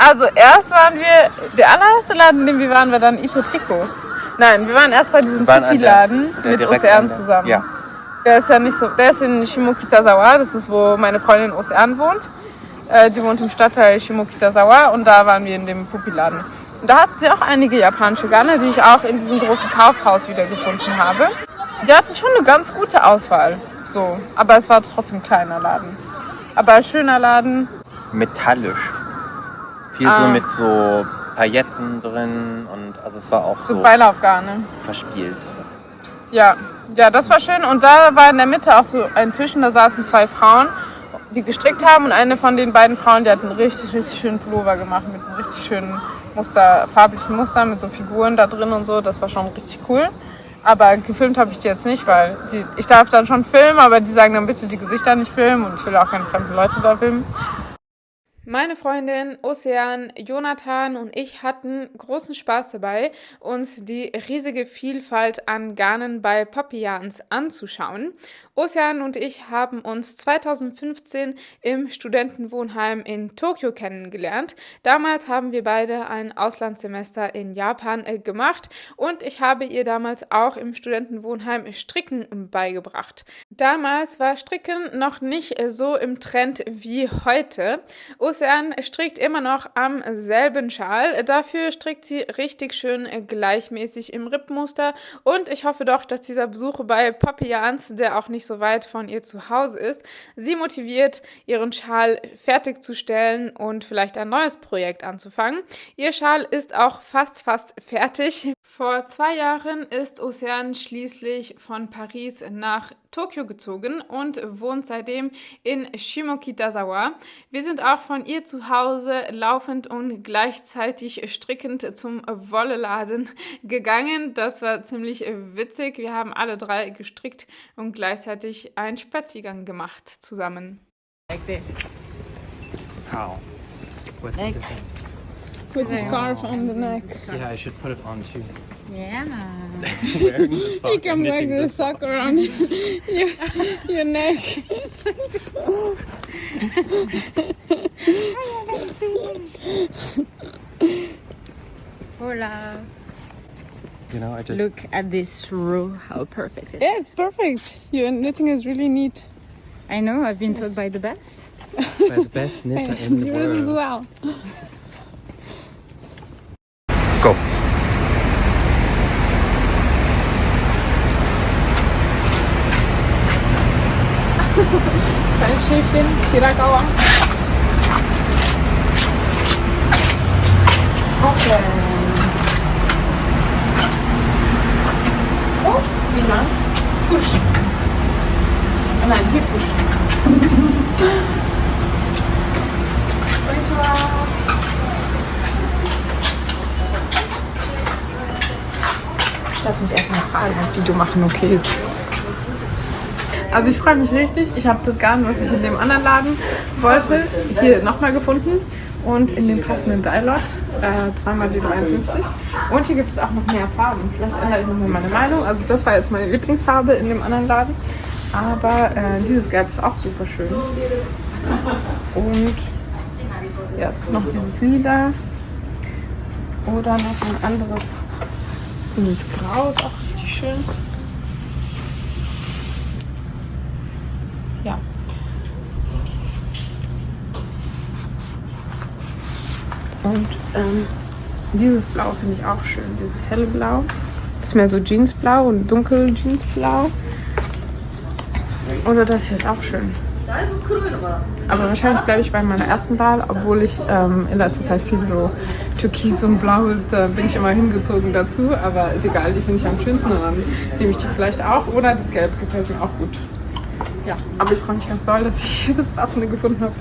Also erst waren wir, der allererste Laden, in dem wir waren, war dann Ito Trikot. Nein, wir waren erst bei diesem Pupi-Laden mit Ocean zusammen. Ja. Der ist ja nicht so, der ist in Shimokitazawa, das ist, wo meine Freundin Ocean wohnt. Die wohnt im Stadtteil Shimokitazawa und da waren wir in dem Pupi-Laden. Und da hatten sie auch einige japanische Garne, die ich auch in diesem großen Kaufhaus wiedergefunden habe. Die hatten schon eine ganz gute Auswahl, so, aber es war trotzdem ein kleiner Laden. Aber ein schöner Laden. Metallisch. Viel so mit so Pailletten drin und also es war auch so Beilaufgarne. Verspielt. Ja, das war schön und da war in der Mitte auch so ein Tisch und da saßen 2 Frauen, die gestrickt haben und eine von den beiden Frauen, die hat einen richtig schönen Pullover gemacht mit einem richtig schönen Muster, farblichen Muster mit so Figuren da drin und so, das war schon richtig cool. Aber gefilmt habe ich die jetzt nicht, weil ich darf dann schon filmen, aber die sagen dann bitte die Gesichter nicht filmen und ich will auch keine fremden Leute da filmen. Meine Freundin Ocean, Jonathan und ich hatten großen Spaß dabei, uns die riesige Vielfalt an Garnen bei Papillans anzuschauen. Ocean und ich haben uns 2015 im Studentenwohnheim in Tokio kennengelernt. Damals haben wir beide ein Auslandssemester in Japan gemacht und ich habe ihr damals auch im Studentenwohnheim Stricken beigebracht. Damals war Stricken noch nicht so im Trend wie heute. Ocean strickt immer noch am selben Schal. Dafür strickt sie richtig schön gleichmäßig im Rippmuster und ich hoffe doch, dass dieser Besuch bei Papillans, der auch nicht so weit von ihr zu Hause ist, sie motiviert, ihren Schal fertigzustellen und vielleicht ein neues Projekt anzufangen. Ihr Schal ist auch fast fertig. Vor 2 Jahren ist Ocean schließlich von Paris nach Tokio gezogen und wohnt seitdem in Shimokitazawa. Wir sind auch von ihr zu Hause laufend und gleichzeitig strickend zum Wolleladen gegangen. Das war ziemlich witzig. Wir haben alle 3 gestrickt und gleichzeitig einen Spaziergang gemacht zusammen. Like this. How? What's the difference? With the scarf on the neck. Yeah, I should put it on too. Yeah. Wearing the sock. You can wear the sock around your neck. Hola. You know, I just Look at this row, how perfect it is. Yeah, it's perfect. Your knitting is really neat. I know, I've been told by the best. by the best knitter in the Yours as world. well. Go. Kleines Schäfchen, Shirakawa. Okay. Oh, wie lang? Push. Nein, hier push. Lass mich erstmal fragen, ob Video machen okay ist. Also ich freue mich richtig. Ich habe das Garn, was ich in dem anderen Laden wollte, hier nochmal gefunden. Und in dem passenden Dye-Lot, 2x53. Und hier gibt es auch noch mehr Farben. Vielleicht ändere ich nochmal meine Meinung. Also das war jetzt meine Lieblingsfarbe in dem anderen Laden. Aber dieses Gelb ist auch super schön. Und ja, es gibt noch dieses Lila. Oder noch ein anderes. Dieses Grau ist auch richtig schön. Ja. Und dieses Blau finde ich auch schön. Dieses helle Blau. Das ist mehr so Jeansblau und dunkel Jeansblau. Oder das hier ist auch schön. Aber wahrscheinlich bleibe ich bei meiner ersten Wahl, obwohl ich in letzter Zeit viel so Türkis und Blau, da bin ich immer hingezogen dazu. Aber ist egal, die finde ich am schönsten und dann nehme ich die vielleicht auch. Oder das Gelb gefällt mir auch gut. Ja, aber ich freue mich ganz doll, dass ich hier das Passende gefunden habe.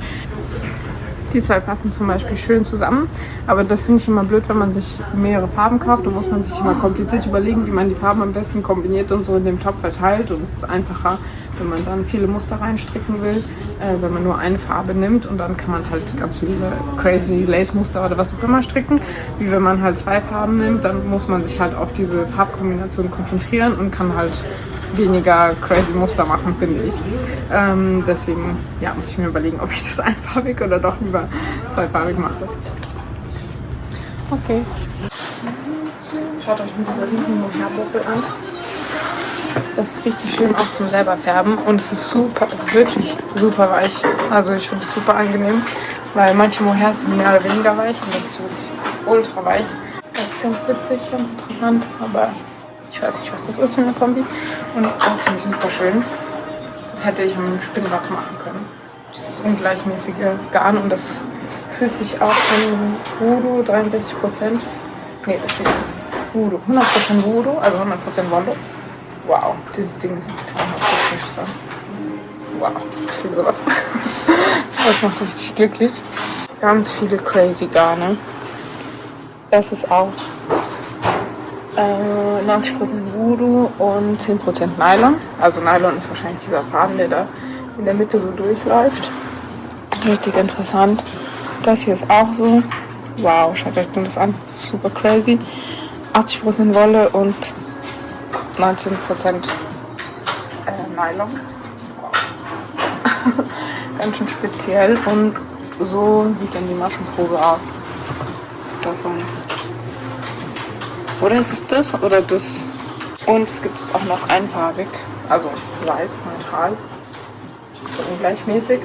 Die 2 passen zum Beispiel schön zusammen, aber das finde ich immer blöd, wenn man sich mehrere Farben kauft. Da muss man sich immer kompliziert überlegen, wie man die Farben am besten kombiniert und so in dem Topf verteilt. Und es ist einfacher, wenn man dann viele Muster reinstricken will, wenn man nur eine Farbe nimmt und dann kann man halt ganz viele crazy Lace-Muster oder was auch immer stricken. Wie wenn man halt 2 Farben nimmt, dann muss man sich halt auf diese Farbkombination konzentrieren und kann halt weniger crazy Muster machen, finde ich. Deswegen ja, muss ich mir überlegen, ob ich das einfarbig oder doch lieber zweifarbig mache. Okay. Schaut euch mit dieser riesigen Mohairbuchel an. Das ist richtig schön auch zum selber färben und es ist super, es ist wirklich super weich. Also ich finde es super angenehm, weil manche Mohairs sind mehr oder weniger weich und das ist wirklich ultra weich. Das ist ganz witzig, ganz interessant, aber ich weiß nicht, was das ist für eine Kombi. Und das finde ich super schön. Das hätte ich am Spinnrad machen können. Dieses ungleichmäßige Garn und das fühlt sich auch von Voodoo 63%. Nee, das steht Voodoo. 100% Voodoo, also 100% Wolle. Wow, dieses Ding ist wirklich traumhaft, das möchte ich sagen. Wow, ich liebe sowas. Das macht richtig glücklich. Ganz viele crazy Garne. Das ist auch 90% Voodoo und 10% Nylon. Also Nylon ist wahrscheinlich dieser Faden, der da in der Mitte so durchläuft. Richtig interessant. Das hier ist auch so. Wow, schaut euch das an. Das ist super crazy. 80% Wolle und 19% Nylon. Wow. Ganz schön speziell. Und so sieht dann die Maschenprobe aus. Davon. Oder ist es das oder das? Und es gibt es auch noch einfarbig. Also weiß, neutral. So ungleichmäßig.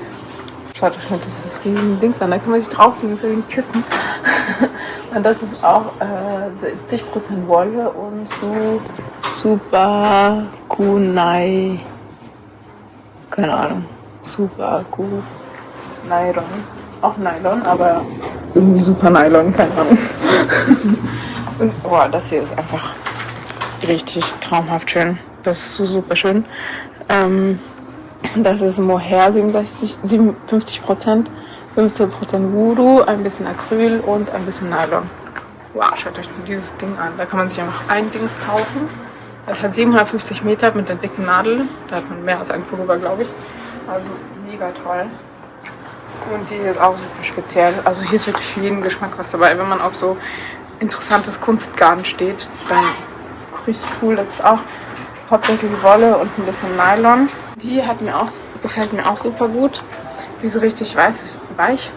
Schaut euch mal dieses riesen Dings an. Da kann man sich drauflegen, so wie ein Kissen. Und das ist auch 70% Wolle und so super Kunai. Keine Ahnung. Super Nylon. Auch Nylon, aber irgendwie super Nylon, keine Ahnung. Und boah, das hier ist einfach richtig traumhaft schön. Das ist so super schön. Das ist Mohair 57%, 15% Voodoo, ein bisschen Acryl und ein bisschen Nylon. Wow, schaut euch nur dieses Ding an. Da kann man sich einfach ein Dings kaufen. Das hat 750 Meter mit einer dicken Nadel. Da hat man mehr als einen Pullover, glaube ich. Also mega toll. Und die ist auch super speziell. Also hier ist wirklich für jeden Geschmack was dabei. Wenn man auf so interessantes Kunstgarn steht, dann richtig cool. Das ist auch hauptsächlich Wolle und ein bisschen Nylon. Die gefällt mir auch super gut. Die ist richtig weich,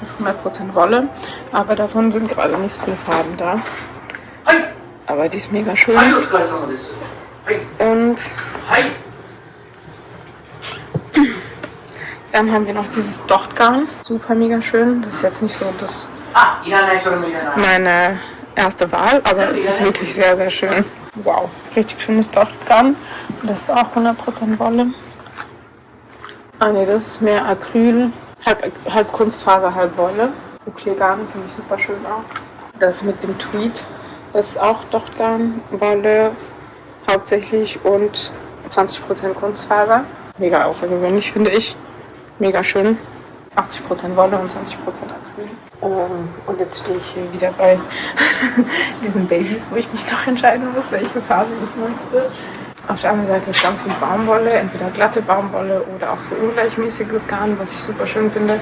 ist 100% Wolle, aber davon sind gerade nicht so viele Farben da. Aber die ist mega schön. Und dann haben wir noch dieses Dochtgarn, super mega schön. Das ist jetzt nicht so meine erste Wahl, aber es ist wirklich sehr, sehr schön. Wow, richtig schönes Dochtgarn. Und das ist auch 100% Wolle. Ah ne, das ist mehr Acryl, halb Kunstfaser, halb Wolle. Bouclé-Garn finde ich super schön auch. Das mit dem Tweed, das ist auch Dochtgarn, Wolle hauptsächlich und 20% Kunstfaser. Mega außergewöhnlich, finde ich. Mega schön. 80% Wolle und 20% Acryl. Und jetzt stehe ich hier wieder bei diesen Babys, wo ich mich doch entscheiden muss, welche Farbe ich möchte. Auf der anderen Seite ist ganz viel Baumwolle, entweder glatte Baumwolle oder auch so ungleichmäßiges Garn, was ich super schön finde,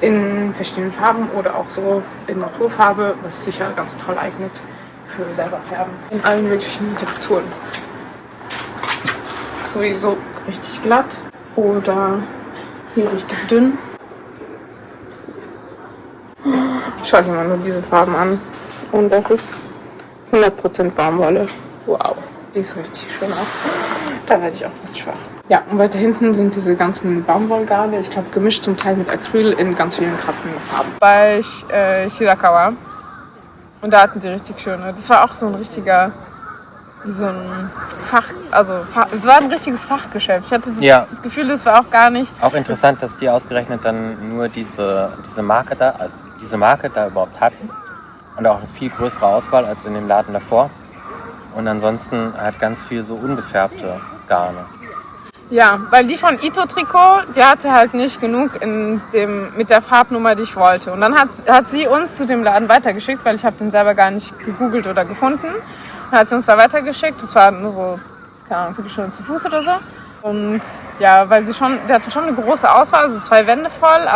in verschiedenen Farben oder auch so in Naturfarbe, was sicher ganz toll eignet für selber färben. In allen möglichen Texturen. Sowieso richtig glatt oder hier richtig dünn. Schaut dir mal nur diese Farben an. Und das ist 100% Baumwolle. Wow. Die ist richtig schön auch. Da werde ich auch fast schwach. Ja, und weiter hinten sind diese ganzen Baumwollgarne. Ich glaube, gemischt zum Teil mit Acryl in ganz vielen krassen Farben. Bei Shirakawa. Und da hatten die richtig schöne. Das war auch so ein richtiger, wie so ein es war ein richtiges Fachgeschäft. Ich hatte das Gefühl, das war auch gar nicht. Auch interessant, dass die ausgerechnet dann nur diese Marke da überhaupt hatten. Und auch eine viel größere Auswahl als in dem Laden davor. Und ansonsten halt ganz viel so ungefärbte Garne. Ja, weil die von Ito Trikot, die hatte halt nicht genug mit der Farbnummer, die ich wollte. Und dann hat sie uns zu dem Laden weitergeschickt, weil ich habe den selber gar nicht gegoogelt oder gefunden. Dann hat sie uns da weitergeschickt. Das war nur so, keine Ahnung, Viertelstunde zu Fuß oder so. Und ja, weil die hatte schon eine große Auswahl, also 2 Wände voll,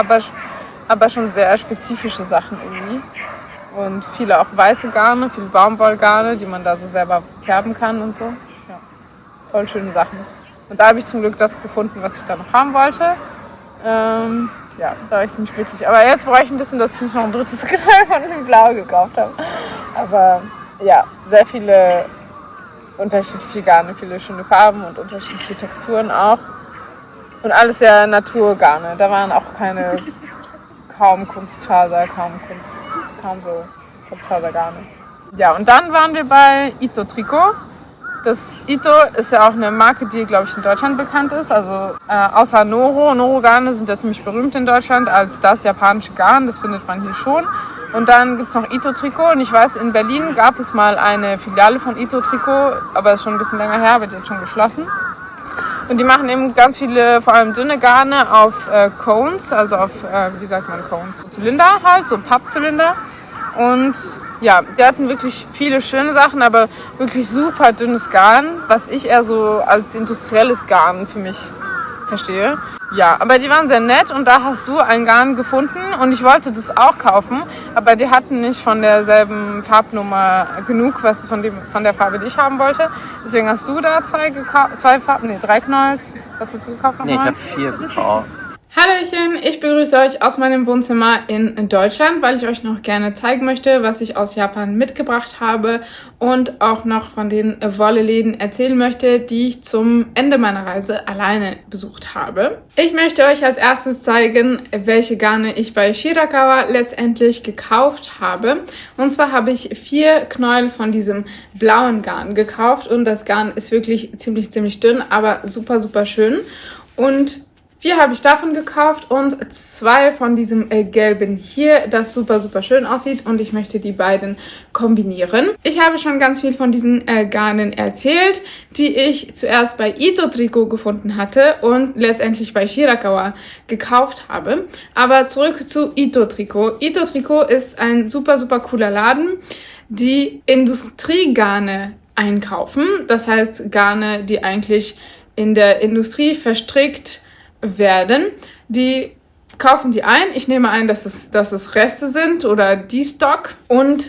aber schon sehr spezifische Sachen irgendwie. Und viele auch weiße Garne, viele Baumwollgarne, die man da so selber färben kann und so. Ja, voll schöne Sachen. Und da habe ich zum Glück das gefunden, was ich da noch haben wollte. Ja, da war ich ziemlich glücklich. Aber jetzt brauche ich ein bisschen, dass ich nicht noch ein drittes Teil von dem Blau gekauft habe. Aber ja, sehr viele unterschiedliche Garne, viele schöne Farben und unterschiedliche Texturen auch. Und alles ja Naturgarne. Da waren auch kaum Kunstfaser, kaum so Kunstfasergarne. Ja, und dann waren wir bei Ito Tricot. Das Ito ist ja auch eine Marke, die, glaube ich, in Deutschland bekannt ist. Also außer Noro-Garne sind ja ziemlich berühmt in Deutschland als das japanische Garn. Das findet man hier schon. Und dann gibt es noch Ito Tricot. Und ich weiß, in Berlin gab es mal eine Filiale von Ito Tricot, aber ist schon ein bisschen länger her, wird jetzt schon geschlossen. Und die machen eben ganz viele, vor allem dünne Garne auf Cones, also auf, wie sagt man Cones? So Zylinder halt, so Pappzylinder. Und ja, die hatten wirklich viele schöne Sachen, aber wirklich super dünnes Garn, was ich eher so als industrielles Garn für mich verstehe. Ja, aber die waren sehr nett und da hast du ein Garn gefunden und ich wollte das auch kaufen, aber die hatten nicht von derselben Farbnummer genug, von der Farbe, die ich haben wollte. Deswegen hast du da drei Knolls. Was hast du gekauft nochmal? Nee, ich habe 4 gekauft. Hallöchen, ich begrüße euch aus meinem Wohnzimmer in Deutschland, weil ich euch noch gerne zeigen möchte, was ich aus Japan mitgebracht habe und auch noch von den Wolleläden erzählen möchte, die ich zum Ende meiner Reise alleine besucht habe. Ich möchte euch als erstes zeigen, welche Garne ich bei Shirakawa letztendlich gekauft habe. Und zwar habe ich 4 Knäuel von diesem blauen Garn gekauft und das Garn ist wirklich ziemlich dünn, aber super schön. Und 4 habe ich davon gekauft und 2 von diesem gelben hier, das super schön aussieht und ich möchte die beiden kombinieren. Ich habe schon ganz viel von diesen Garnen erzählt, die ich zuerst bei Ito Tricot gefunden hatte und letztendlich bei Shirakawa gekauft habe. Aber zurück zu Ito Tricot. Ito Tricot ist ein super cooler Laden, die Industriegarne einkaufen. Das heißt Garne, die eigentlich in der Industrie verstrickt werden. Die kaufen die ein. Ich nehme ein, dass es Reste sind oder Destock und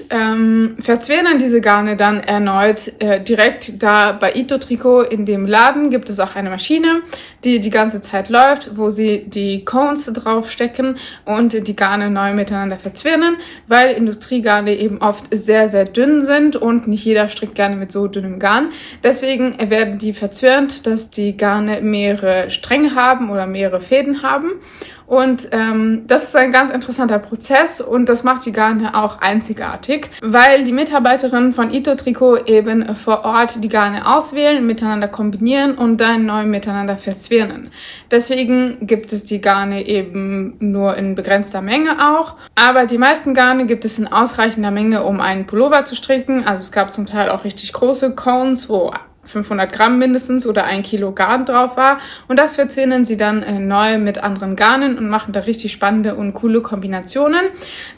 verzwirnen dann diese Garne dann erneut direkt da bei Ito Tricot in dem Laden gibt es auch eine Maschine, die die ganze Zeit läuft, wo sie die Cones draufstecken und die Garne neu miteinander verzwirnen, weil Industriegarne eben oft sehr dünn sind und nicht jeder strickt gerne mit so dünnem Garn. Deswegen werden die verzwirnt, dass die Garne mehrere Stränge haben oder mehrere Fäden haben. Und das ist ein ganz interessanter Prozess und das macht die Garne auch einzigartig, weil die Mitarbeiterinnen von Ito Tricot eben vor Ort die Garne auswählen, miteinander kombinieren und dann neu miteinander verzwirnen. Deswegen gibt es die Garne eben nur in begrenzter Menge auch, aber die meisten Garne gibt es in ausreichender Menge, um einen Pullover zu stricken. Also es gab zum Teil auch richtig große Cones, wo 500 Gramm mindestens oder 1 Kilo Garn drauf war und das verzwirnen sie dann neu mit anderen Garnen und machen da richtig spannende und coole Kombinationen.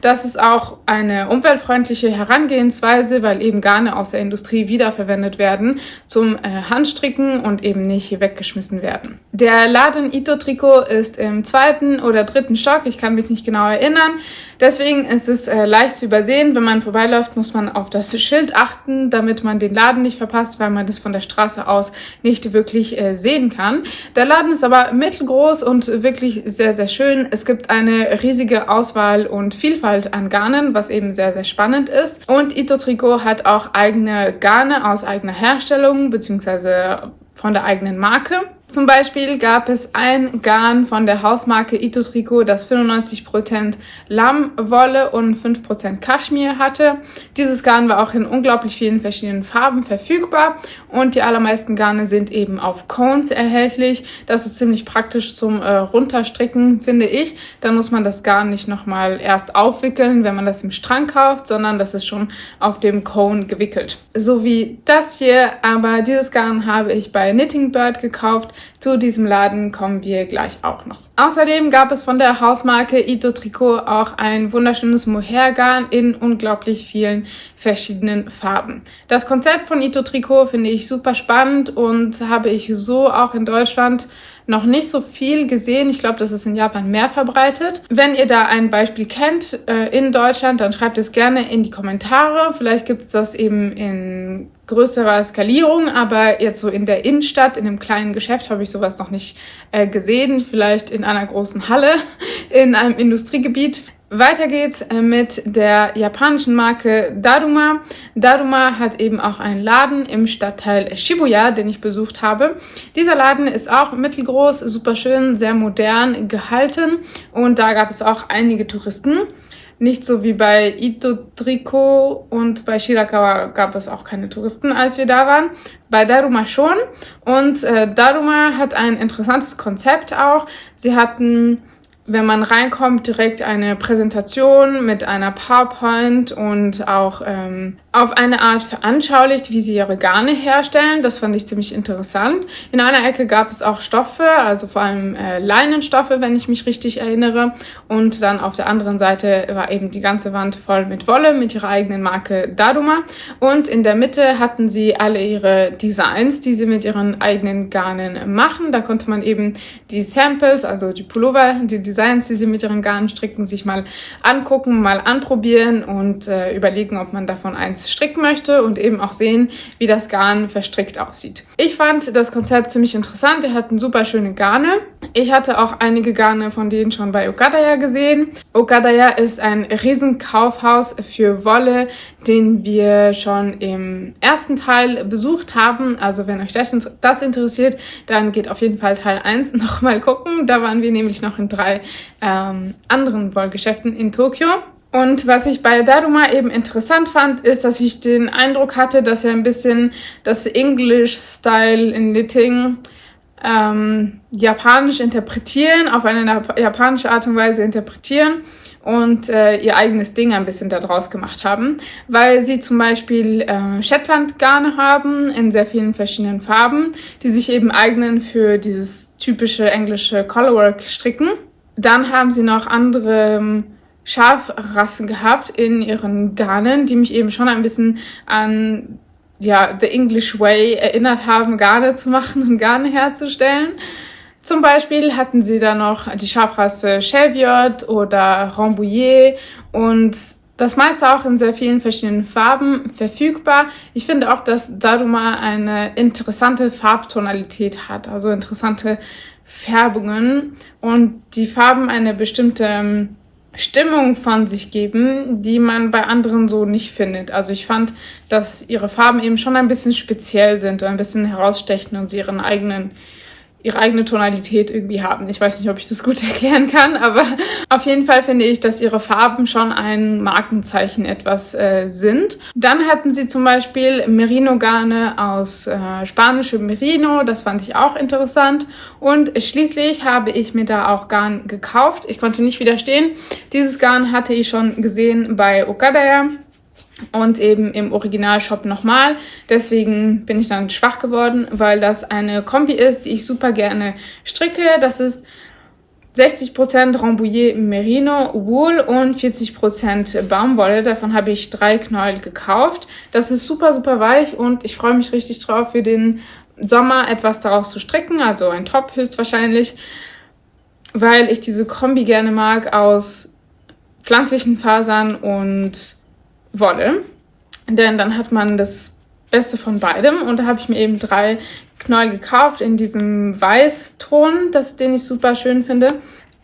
Das ist auch eine umweltfreundliche Herangehensweise, weil eben Garne aus der Industrie wiederverwendet werden zum Handstricken und eben nicht weggeschmissen werden. Der Laden Ito Tricot ist im 2. oder 3. Stock, ich kann mich nicht genau erinnern. Deswegen ist es leicht zu übersehen. Wenn man vorbeiläuft, muss man auf das Schild achten, damit man den Laden nicht verpasst, weil man das von der Straße aus nicht wirklich sehen kann. Der Laden ist aber mittelgroß und wirklich sehr schön. Es gibt eine riesige Auswahl und Vielfalt an Garnen, was eben sehr spannend ist. Und Ito Tricot hat auch eigene Garne aus eigener Herstellung bzw. von der eigenen Marke. Zum Beispiel gab es ein Garn von der Hausmarke Ito Tricot, das 95% Lammwolle und 5% Kaschmir hatte. Dieses Garn war auch in unglaublich vielen verschiedenen Farben verfügbar und die allermeisten Garne sind eben auf Cones erhältlich. Das ist ziemlich praktisch zum Runterstricken, finde ich. Da muss man das Garn nicht nochmal erst aufwickeln, wenn man das im Strang kauft, sondern das ist schon auf dem Cone gewickelt. So wie das hier, aber dieses Garn habe ich bei Knitting Bird gekauft. Zu diesem Laden kommen wir gleich auch noch. Außerdem gab es von der Hausmarke Ito Tricot auch ein wunderschönes Mohair-Garn in unglaublich vielen verschiedenen Farben. Das Konzept von Ito Tricot finde ich super spannend und habe ich so auch in Deutschland noch nicht so viel gesehen. Ich glaube, das ist in Japan mehr verbreitet. Wenn ihr da ein Beispiel kennt in Deutschland, dann schreibt es gerne in die Kommentare. Vielleicht gibt es das eben in größerer Skalierung, aber jetzt so in der Innenstadt, in einem kleinen Geschäft habe ich sowas noch nicht gesehen. Vielleicht in einer großen Halle, in einem Industriegebiet. Weiter geht's mit der japanischen Marke Daruma. Daruma hat eben auch einen Laden im Stadtteil Shibuya, den ich besucht habe. Dieser Laden ist auch mittelgroß, super schön, sehr modern gehalten und da gab es auch einige Touristen. Nicht so wie bei Ito-Triko und bei Shirakawa gab es auch keine Touristen, als wir da waren. Bei Daruma schon. Und Daruma hat ein interessantes Konzept auch. Sie hatten, wenn man reinkommt, direkt eine Präsentation mit einer PowerPoint und auch auf eine Art veranschaulicht, wie sie ihre Garne herstellen. Das fand ich ziemlich interessant. In einer Ecke gab es auch Stoffe, also vor allem Leinenstoffe, wenn ich mich richtig erinnere. Und dann auf der anderen Seite war eben die ganze Wand voll mit Wolle, mit ihrer eigenen Marke Daruma. Und in der Mitte hatten sie alle ihre Designs, die sie mit ihren eigenen Garnen machen. Da konnte man eben die Samples, also die Pullover, die Designs, die sie mit ihren Garnen stricken, sich mal angucken, mal anprobieren und überlegen, ob man davon eins stricken möchte und eben auch sehen, wie das Garn verstrickt aussieht. Ich fand das Konzept ziemlich interessant. Die hatten super schöne Garne. Ich hatte auch einige Garne von denen schon bei Okadaya gesehen. Okadaya ist ein Riesenkaufhaus für Wolle, den wir schon im ersten Teil besucht haben. Also wenn euch das interessiert, dann geht auf jeden Fall Teil 1 nochmal gucken. Da waren wir nämlich noch in 3 anderen Wollgeschäften in Tokio. Und was ich bei Daruma eben interessant fand, ist, dass ich den Eindruck hatte, dass er ein bisschen das English-Style in Knitting japanisch interpretieren, auf eine japanische Art und Weise interpretieren und ihr eigenes Ding ein bisschen daraus gemacht haben, weil sie zum Beispiel Shetland-Garne haben in sehr vielen verschiedenen Farben, die sich eben eignen für dieses typische englische Colorwork-Stricken. Dann haben sie noch andere Schafrassen gehabt in ihren Garnen, die mich eben schon ein bisschen an the English Way erinnert haben, Garne zu machen und Garne herzustellen. Zum Beispiel hatten sie da noch die Schafrasse Cheviot oder Rambouillet und das meiste auch in sehr vielen verschiedenen Farben verfügbar. Ich finde auch, dass Daruma eine interessante Farbtonalität hat, also interessante Färbungen und die Farben eine bestimmte Stimmung von sich geben, die man bei anderen so nicht findet. Also ich fand, dass ihre Farben eben schon ein bisschen speziell sind und ein bisschen herausstechen und sie ihre eigene Tonalität irgendwie haben. Ich weiß nicht, ob ich das gut erklären kann, aber auf jeden Fall finde ich, dass ihre Farben schon ein Markenzeichen etwas sind. Dann hatten sie zum Beispiel Merino-Garne aus spanischem Merino, das fand ich auch interessant. Und schließlich habe ich mir da auch Garn gekauft. Ich konnte nicht widerstehen. Dieses Garn hatte ich schon gesehen bei Okadaya. Und eben im Originalshop nochmal. Deswegen bin ich dann schwach geworden, weil das eine Kombi ist, die ich super gerne stricke. Das ist 60% Rambouillet Merino Wool und 40% Baumwolle. Davon habe ich 3 Knäuel gekauft. Das ist super, super weich und ich freue mich richtig drauf, für den Sommer etwas daraus zu stricken. Also ein Top höchstwahrscheinlich, weil ich diese Kombi gerne mag aus pflanzlichen Fasern und Wolle, denn dann hat man das Beste von beidem und da habe ich mir eben 3 Knäuel gekauft in diesem Weißton, den ich super schön finde.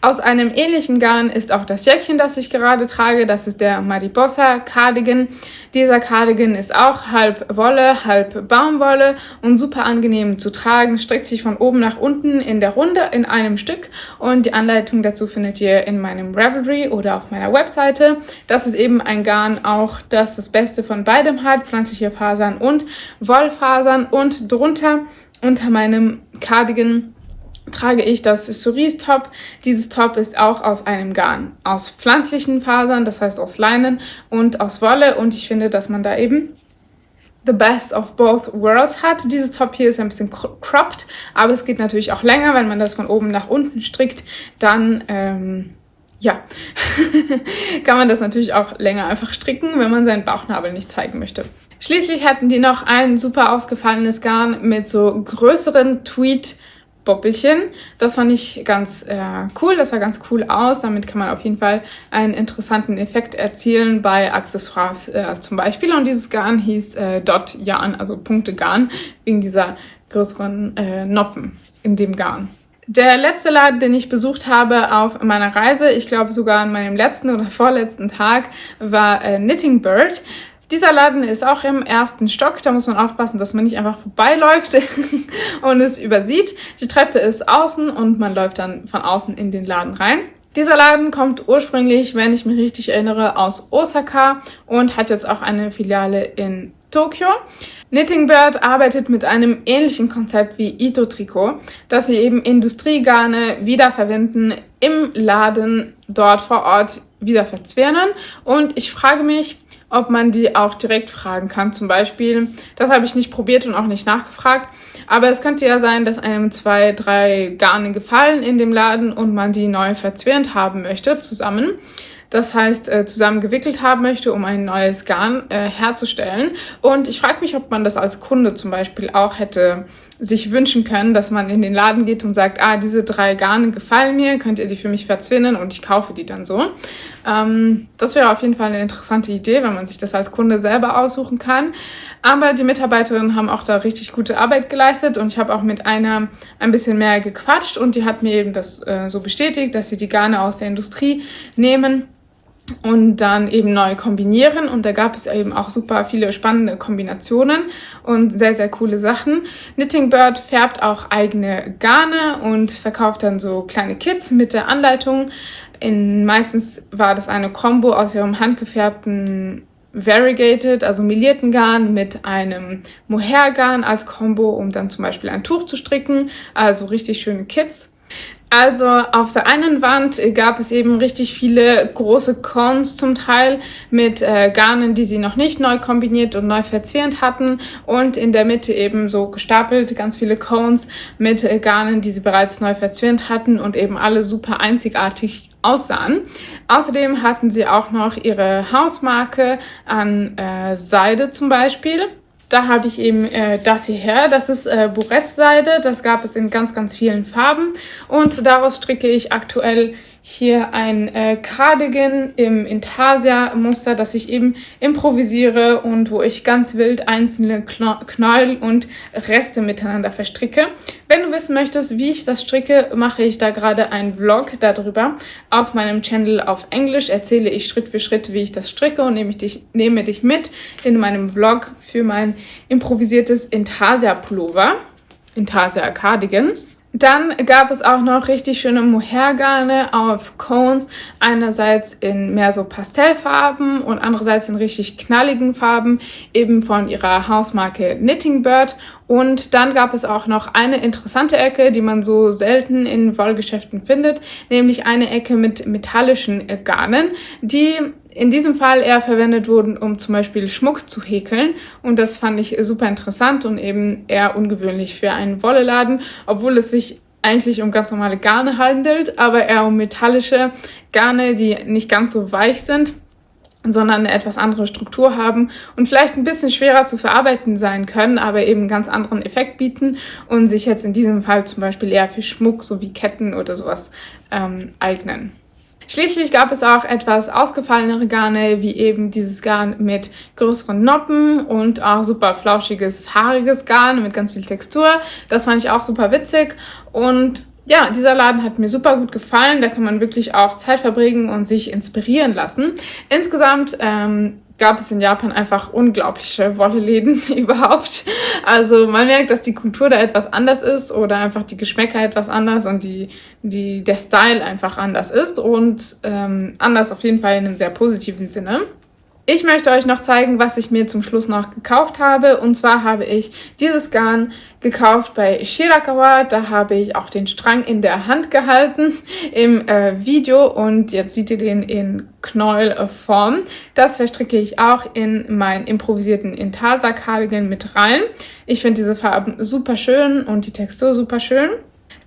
Aus einem ähnlichen Garn ist auch das Jäckchen, das ich gerade trage. Das ist der Mariposa Cardigan. Dieser Cardigan ist auch halb Wolle, halb Baumwolle und super angenehm zu tragen. Streckt sich von oben nach unten in der Runde in einem Stück und die Anleitung dazu findet ihr in meinem Ravelry oder auf meiner Webseite. Das ist eben ein Garn auch, das Beste von beidem hat, pflanzliche Fasern und Wollfasern und drunter unter meinem Cardigan trage ich das Cerise Top. Dieses Top ist auch aus einem Garn, aus pflanzlichen Fasern, das heißt aus Leinen und aus Wolle und ich finde, dass man da eben the best of both worlds hat. Dieses Top hier ist ein bisschen cropped, aber es geht natürlich auch länger, wenn man das von oben nach unten strickt, dann kann man das natürlich auch länger einfach stricken, wenn man seinen Bauchnabel nicht zeigen möchte. Schließlich hatten die noch ein super ausgefallenes Garn mit so größeren Tweed-Boppelchen. Das fand ich ganz cool, das sah ganz cool aus. Damit kann man auf jeden Fall einen interessanten Effekt erzielen bei Accessoires zum Beispiel. Und dieses Garn hieß Dot Yarn, also Punkte Garn, wegen dieser größeren Noppen in dem Garn. Der letzte Laden, den ich besucht habe auf meiner Reise, ich glaube sogar an meinem letzten oder vorletzten Tag, war Knitting Bird. Dieser Laden ist auch im 1. Stock, da muss man aufpassen, dass man nicht einfach vorbeiläuft und es übersieht. Die Treppe ist außen und man läuft dann von außen in den Laden rein. Dieser Laden kommt ursprünglich, wenn ich mich richtig erinnere, aus Osaka und hat jetzt auch eine Filiale in Tokio. Knitting Bird arbeitet mit einem ähnlichen Konzept wie Ito Tricot, dass sie eben Industriegarne wiederverwenden, im Laden dort vor Ort wieder verzwirnen. Und ich frage mich, ob man die auch direkt fragen kann. Zum Beispiel, das habe ich nicht probiert und auch nicht nachgefragt, aber es könnte ja sein, dass einem 2, 3 Garne gefallen in dem Laden und man die neu verzwirnt haben möchte zusammen. Das heißt, zusammen gewickelt haben möchte, um ein neues Garn herzustellen. Und ich frage mich, ob man das als Kunde zum Beispiel auch hätte sich wünschen können, dass man in den Laden geht und sagt, diese 3 Garne gefallen mir, könnt ihr die für mich verzwinnen und ich kaufe die dann so. Das wäre auf jeden Fall eine interessante Idee, wenn man sich das als Kunde selber aussuchen kann. Aber die Mitarbeiterinnen haben auch da richtig gute Arbeit geleistet und ich habe auch mit einer ein bisschen mehr gequatscht und die hat mir eben das so bestätigt, dass sie die Garne aus der Industrie nehmen und dann eben neu kombinieren. Und da gab es eben auch super viele spannende Kombinationen und sehr, sehr coole Sachen. Knitting Bird färbt auch eigene Garne und verkauft dann so kleine Kits mit der Anleitung. Meistens war das eine Combo aus ihrem handgefärbten Variegated, also melierten Garn mit einem Mohair-Garn als Combo, um dann zum Beispiel ein Tuch zu stricken. Also richtig schöne Kits. Also auf der einen Wand gab es eben richtig viele große Cones zum Teil mit Garnen, die sie noch nicht neu kombiniert und neu verzwirnt hatten und in der Mitte eben so gestapelt ganz viele Cones mit Garnen, die sie bereits neu verzwirnt hatten und eben alle super einzigartig aussahen. Außerdem hatten sie auch noch ihre Hausmarke an Seide zum Beispiel. Da habe ich eben das hierher, das ist Buretseide, das gab es in ganz, ganz vielen Farben und daraus stricke ich aktuell hier ein Cardigan im Intarsia-Muster, das ich eben improvisiere und wo ich ganz wild einzelne Knäuel und Reste miteinander verstricke. Wenn du wissen möchtest, wie ich das stricke, mache ich da gerade einen Vlog darüber. Auf meinem Channel auf Englisch erzähle ich Schritt für Schritt, wie ich das stricke und nehme dich mit in meinem Vlog für mein improvisiertes Intarsia-Pullover, Intarsia-Cardigan. Dann gab es auch noch richtig schöne Mohair-Garne auf Cones, einerseits in mehr so Pastellfarben und andererseits in richtig knalligen Farben, eben von ihrer Hausmarke Knitting Bird. Und dann gab es auch noch eine interessante Ecke, die man so selten in Wollgeschäften findet, nämlich eine Ecke mit metallischen Garnen, die in diesem Fall eher verwendet wurden, um zum Beispiel Schmuck zu häkeln. Und das fand ich super interessant und eben eher ungewöhnlich für einen Wolleladen, obwohl es sich eigentlich um ganz normale Garne handelt, aber eher um metallische Garne, die nicht ganz so weich sind, sondern eine etwas andere Struktur haben und vielleicht ein bisschen schwerer zu verarbeiten sein können, aber eben einen ganz anderen Effekt bieten und sich jetzt in diesem Fall zum Beispiel eher für Schmuck sowie Ketten oder sowas eignen. Schließlich gab es auch etwas ausgefallenere Garne, wie eben dieses Garn mit größeren Noppen und auch super flauschiges, haariges Garn mit ganz viel Textur. Das fand ich auch super witzig und ja, dieser Laden hat mir super gut gefallen. Da kann man wirklich auch Zeit verbringen und sich inspirieren lassen. Insgesamt gab es in Japan einfach unglaubliche Wolleläden überhaupt. Also man merkt, dass die Kultur da etwas anders ist oder einfach die Geschmäcker etwas anders und der Style einfach anders ist und anders auf jeden Fall in einem sehr positiven Sinne. Ich möchte euch noch zeigen, was ich mir zum Schluss noch gekauft habe. Und zwar habe ich dieses Garn gekauft bei Shirakawa. Da habe ich auch den Strang in der Hand gehalten im Video. Und jetzt seht ihr den in Knäuelform. Das verstricke ich auch in meinen improvisierten Intarsia-Cardigan mit rein. Ich finde diese Farben super schön und die Textur super schön.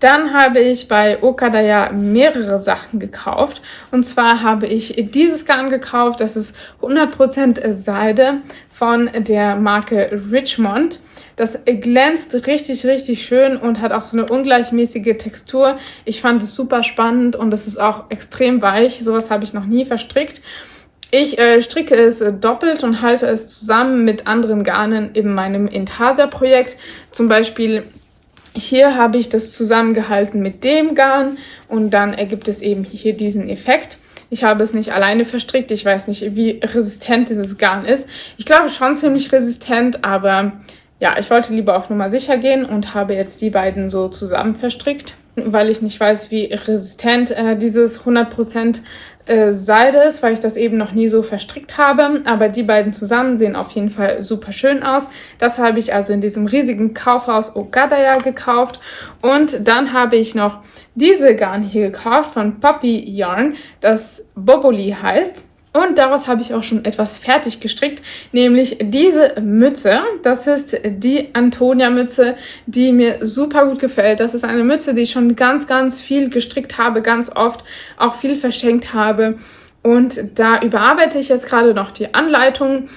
Dann habe ich bei Okadaya mehrere Sachen gekauft. Und zwar habe ich dieses Garn gekauft. Das ist 100% Seide von der Marke Richmond. Das glänzt richtig, richtig schön und hat auch so eine ungleichmäßige Textur. Ich fand es super spannend und es ist auch extrem weich. Sowas habe ich noch nie verstrickt. Ich stricke es doppelt und halte es zusammen mit anderen Garnen in meinem Intarsia-Projekt. Zum Beispiel Hier habe ich das zusammengehalten mit dem Garn und dann ergibt es eben hier diesen Effekt. Ich habe es nicht alleine verstrickt. Ich weiß nicht, wie resistent dieses Garn ist. Ich glaube schon ziemlich resistent, aber ja, ich wollte lieber auf Nummer sicher gehen und habe jetzt die beiden so zusammen verstrickt, weil ich nicht weiß, wie resistent dieses 100% Seide ist, weil ich das eben noch nie so verstrickt habe. Aber die beiden zusammen sehen auf jeden Fall super schön aus. Das habe ich also in diesem riesigen Kaufhaus Ogadaya gekauft. Und dann habe ich noch diese Garn hier gekauft von Poppy Yarn, das Boboli heißt. Und daraus habe ich auch schon etwas fertig gestrickt, nämlich diese Mütze. Das ist die Antonia-Mütze, die mir super gut gefällt. Das ist eine Mütze, die ich schon ganz, ganz viel gestrickt habe, ganz oft auch viel verschenkt habe. Und da überarbeite ich jetzt gerade noch die Anleitung.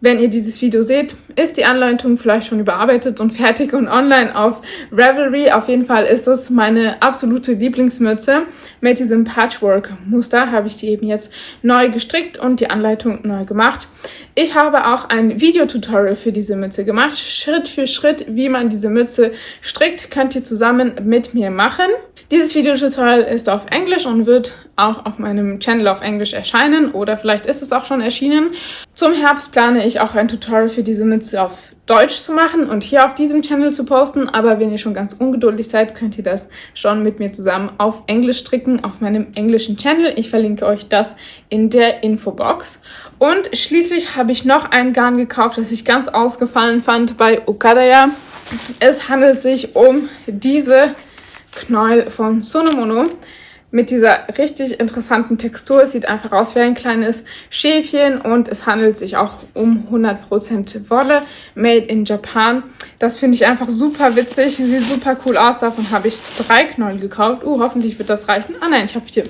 Wenn ihr dieses Video seht, ist die Anleitung vielleicht schon überarbeitet und fertig und online auf Ravelry. Auf jeden Fall ist es meine absolute Lieblingsmütze. Mit diesem Patchwork-Muster habe ich die eben jetzt neu gestrickt und die Anleitung neu gemacht. Ich habe auch ein Videotutorial für diese Mütze gemacht. Schritt für Schritt, wie man diese Mütze strickt, könnt ihr zusammen mit mir machen. Dieses Videotutorial ist auf Englisch und wird auch auf meinem Channel auf Englisch erscheinen oder vielleicht ist es auch schon erschienen. Zum Herbst plane ich auch ein Tutorial für diese Mütze auf Deutsch zu machen und hier auf diesem Channel zu posten, aber wenn ihr schon ganz ungeduldig seid, könnt ihr das schon mit mir zusammen auf Englisch stricken, auf meinem englischen Channel. Ich verlinke euch das in der Infobox. Und schließlich habe ich noch ein Garn gekauft, das ich ganz ausgefallen fand bei Ogadaya. Es handelt sich um diese Knäuel von Sonomono mit dieser richtig interessanten Textur. Es sieht einfach aus wie ein kleines Schäfchen und es handelt sich auch um 100% Wolle, made in Japan. Das finde ich einfach super witzig, sieht super cool aus. Davon habe ich 3 Knäuel gekauft. Hoffentlich wird das reichen. Ah nein, ich habe 4.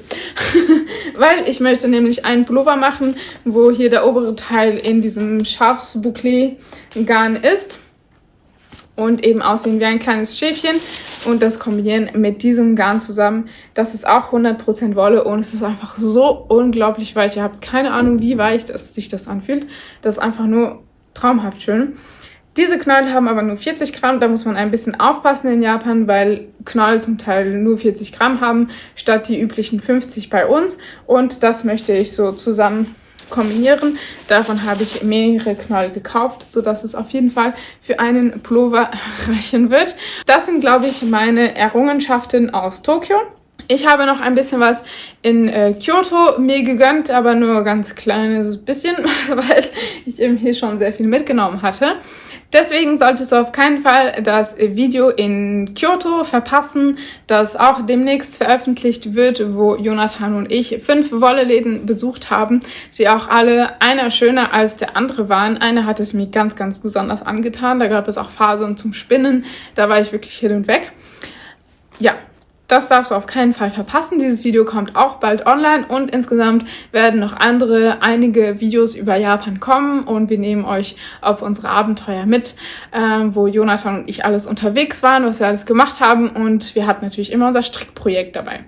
Weil ich möchte nämlich einen Pullover machen, wo hier der obere Teil in diesem Schafsbouclé-Garn ist. Und eben aussehen wie ein kleines Schäfchen und das kombinieren mit diesem Garn zusammen. Das ist auch 100% Wolle und es ist einfach so unglaublich weich. Ihr habt keine Ahnung, wie weich sich das anfühlt. Das ist einfach nur traumhaft schön. Diese Knäuel haben aber nur 40 Gramm. Da muss man ein bisschen aufpassen in Japan, weil Knäuel zum Teil nur 40 Gramm haben, statt die üblichen 50 bei uns. Und das möchte ich so zusammen kombinieren. Davon habe ich mehrere Knäuel gekauft, sodass es auf jeden Fall für einen Pullover reichen wird. Das sind, glaube ich, meine Errungenschaften aus Tokio. Ich habe noch ein bisschen was in Kyoto mir gegönnt, aber nur ganz kleines bisschen, weil ich eben hier schon sehr viel mitgenommen hatte. Deswegen solltest du auf keinen Fall das Video in Kyoto verpassen, das auch demnächst veröffentlicht wird, wo Jonathan und ich 5 Wolleläden besucht haben, die auch alle einer schöner als der andere waren. Eine hat es mir ganz, ganz besonders angetan. Da gab es auch Fasern zum Spinnen. Da war ich wirklich hin und weg. Ja. Das darfst du auf keinen Fall verpassen. Dieses Video kommt auch bald online und insgesamt werden noch einige Videos über Japan kommen und wir nehmen euch auf unsere Abenteuer mit, wo Jonathan und ich alles unterwegs waren, was wir alles gemacht haben und wir hatten natürlich immer unser Strickprojekt dabei.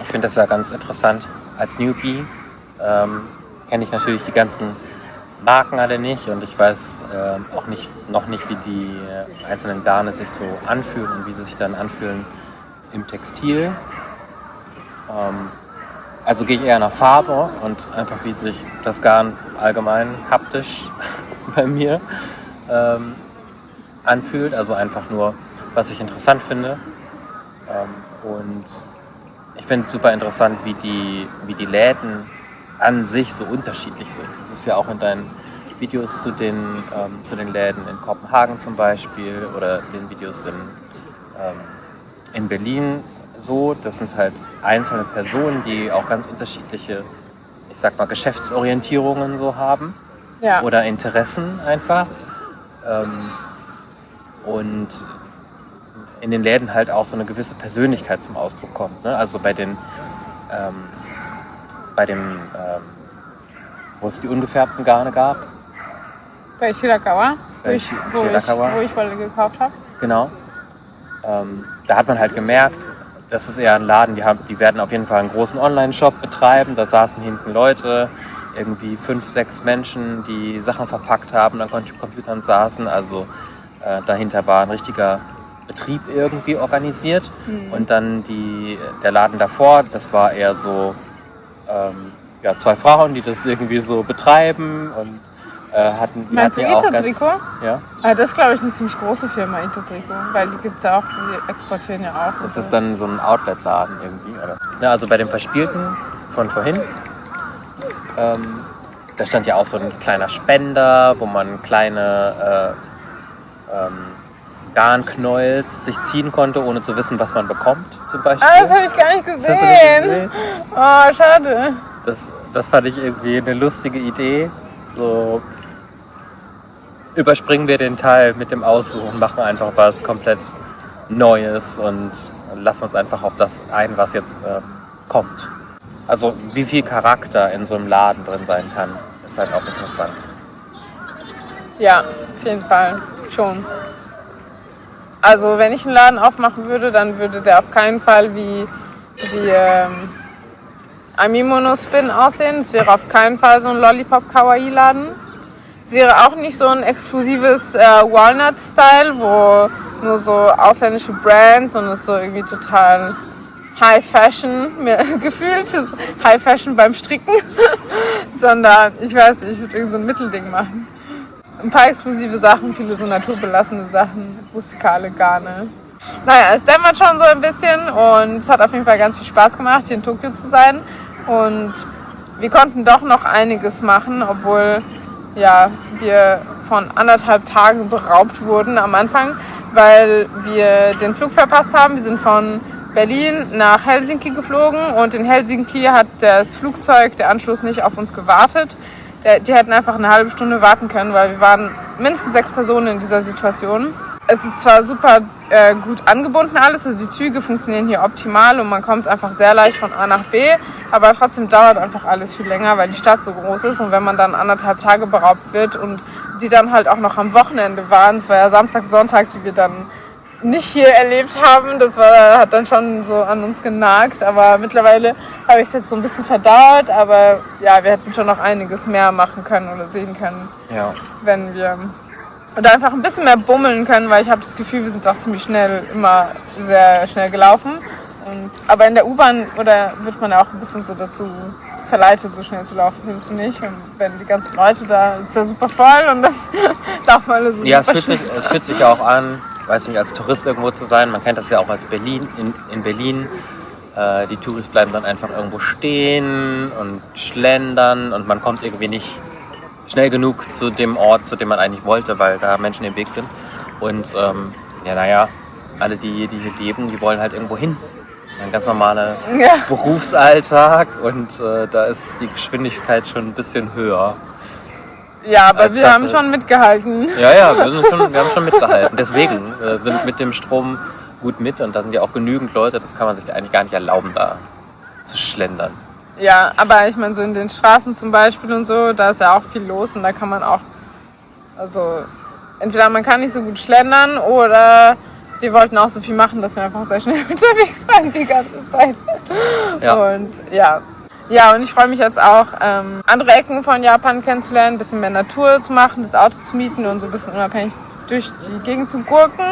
Ich finde das ja ganz interessant. Als Newbie kenne ich natürlich die ganzen Marken alle nicht und ich weiß auch noch nicht, wie die einzelnen Garne sich so anfühlen und wie sie sich dann anfühlen im Textil. Also gehe ich eher nach Farbe und einfach wie sich das Garn allgemein haptisch bei mir anfühlt. Also einfach nur, was ich interessant finde. Und ich finde es super interessant, wie die Läden an sich so unterschiedlich sind. Das ist ja auch in deinen Videos zu den Läden in Kopenhagen zum Beispiel oder den Videos in Berlin so. Das sind halt einzelne Personen, die auch ganz unterschiedliche, ich sag mal, Geschäftsorientierungen so haben. Ja. Oder Interessen einfach. Und in den Läden halt auch so eine gewisse Persönlichkeit zum Ausdruck kommt. Ne? Also bei dem, wo es die ungefärbten Garne gab. Bei Shirakawa, wo ich Wolle gekauft habe. Genau. Da hat man halt gemerkt, das ist eher ein Laden, die werden auf jeden Fall einen großen Online-Shop betreiben. Da saßen hinten Leute, irgendwie 5, 6 Menschen, die Sachen verpackt haben, an Computern saßen. Also dahinter war ein richtiger Betrieb irgendwie organisiert. Und dann der Laden davor, das war eher so 2 Frauen, die das irgendwie so betreiben und Meinst du Intertrikot? Ja. Das ist, glaube ich, eine ziemlich große Firma, Intertrikot, weil die gibt es ja auch, die exportieren ja auch. Das ist dann so ein Outlet-Laden irgendwie, oder? Ja, also bei dem Verspielten von vorhin, da stand ja auch so ein kleiner Spender, wo man kleine Garnknäuels sich ziehen konnte, ohne zu wissen, was man bekommt, zum Beispiel. Das habe ich gar nicht gesehen. Oh, schade. Das fand ich irgendwie eine lustige Idee. So überspringen wir den Teil mit dem Aussuchen, machen einfach was komplett Neues und lassen uns einfach auf das ein, was jetzt kommt. Also wie viel Charakter in so einem Laden drin sein kann, ist halt auch interessant. Ja, auf jeden Fall schon. Also wenn ich einen Laden aufmachen würde, dann würde der auf keinen Fall wie Amimono Spin aussehen. Es wäre auf keinen Fall so ein Lollipop-Kawaii-Laden. Es wäre auch nicht so ein exklusives Walnut-Style, wo nur so ausländische Brands und es so irgendwie total High Fashion, mir gefühlt ist High Fashion beim Stricken, sondern ich weiß nicht, ich würde irgendwie so ein Mittelding machen. Ein paar exklusive Sachen, viele so naturbelassene Sachen, rustikale Garne. Naja, es dämmert schon so ein bisschen und es hat auf jeden Fall ganz viel Spaß gemacht, hier in Tokio zu sein. Und wir konnten doch noch einiges machen, obwohl wir von 1,5 Tagen beraubt wurden am Anfang, weil wir den Flug verpasst haben. Wir sind von Berlin nach Helsinki geflogen und in Helsinki hat das Flugzeug, der Anschluss, nicht auf uns gewartet. Die hätten einfach eine halbe Stunde warten können, weil wir waren mindestens 6 Personen in dieser Situation. Es ist zwar super gut angebunden alles, also die Züge funktionieren hier optimal und man kommt einfach sehr leicht von A nach B, aber trotzdem dauert einfach alles viel länger, weil die Stadt so groß ist und wenn man dann 1,5 Tage beraubt wird und die dann halt auch noch am Wochenende waren, es war ja Samstag, Sonntag, die wir dann nicht hier erlebt haben, hat dann schon so an uns genagt, aber mittlerweile habe ich es jetzt so ein bisschen verdaut, aber ja, wir hätten schon noch einiges mehr machen können oder sehen können, wenn wir oder einfach ein bisschen mehr bummeln können, weil ich habe das Gefühl, wir sind auch ziemlich schnell, immer sehr schnell gelaufen. Aber in der U-Bahn wird man auch ein bisschen so dazu verleitet, so schnell zu laufen, findest du nicht? Und wenn die ganzen Leute da, ist ja super voll und dann darf man alles so. Ja, es fühlt sich ja auch an, weiß nicht, als Tourist irgendwo zu sein. Man kennt das ja auch als Berlin, in Berlin. Die Touris bleiben dann einfach irgendwo stehen und schlendern und man kommt irgendwie nicht schnell genug zu dem Ort, zu dem man eigentlich wollte, weil da Menschen im Weg sind. Und alle, die hier leben, die wollen halt irgendwo hin. Ein ganz normaler Berufsalltag und da ist die Geschwindigkeit schon ein bisschen höher. Ja, aber wir haben schon mitgehalten. Ja, wir haben schon mitgehalten. Deswegen sind mit dem Strom gut mit und da sind ja auch genügend Leute, das kann man sich eigentlich gar nicht erlauben, da zu schlendern. Ja, aber ich meine, so in den Straßen zum Beispiel und so, da ist ja auch viel los und da kann man auch, also entweder man kann nicht so gut schlendern oder wir wollten auch so viel machen, dass wir einfach sehr schnell unterwegs waren die ganze Zeit. Ja. Und und ich freue mich jetzt auch, andere Ecken von Japan kennenzulernen, ein bisschen mehr Natur zu machen, das Auto zu mieten und so ein bisschen unabhängig durch die Gegend zu gurken.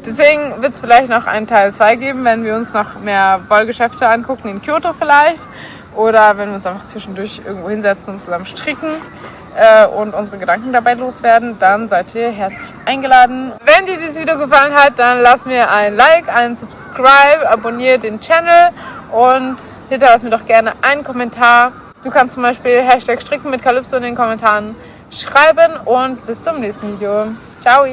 Deswegen wird es vielleicht noch einen Teil 2 geben, wenn wir uns noch mehr Wollgeschäfte angucken, in Kyoto vielleicht. Oder wenn wir uns einfach zwischendurch irgendwo hinsetzen und zusammen stricken und unsere Gedanken dabei loswerden, dann seid ihr herzlich eingeladen. Wenn dir dieses Video gefallen hat, dann lass mir ein Like, einen Subscribe, abonniere den Channel und hinterlass mir doch gerne einen Kommentar. Du kannst zum Beispiel #stricken mit Calypso in den Kommentaren schreiben und bis zum nächsten Video. Ciao!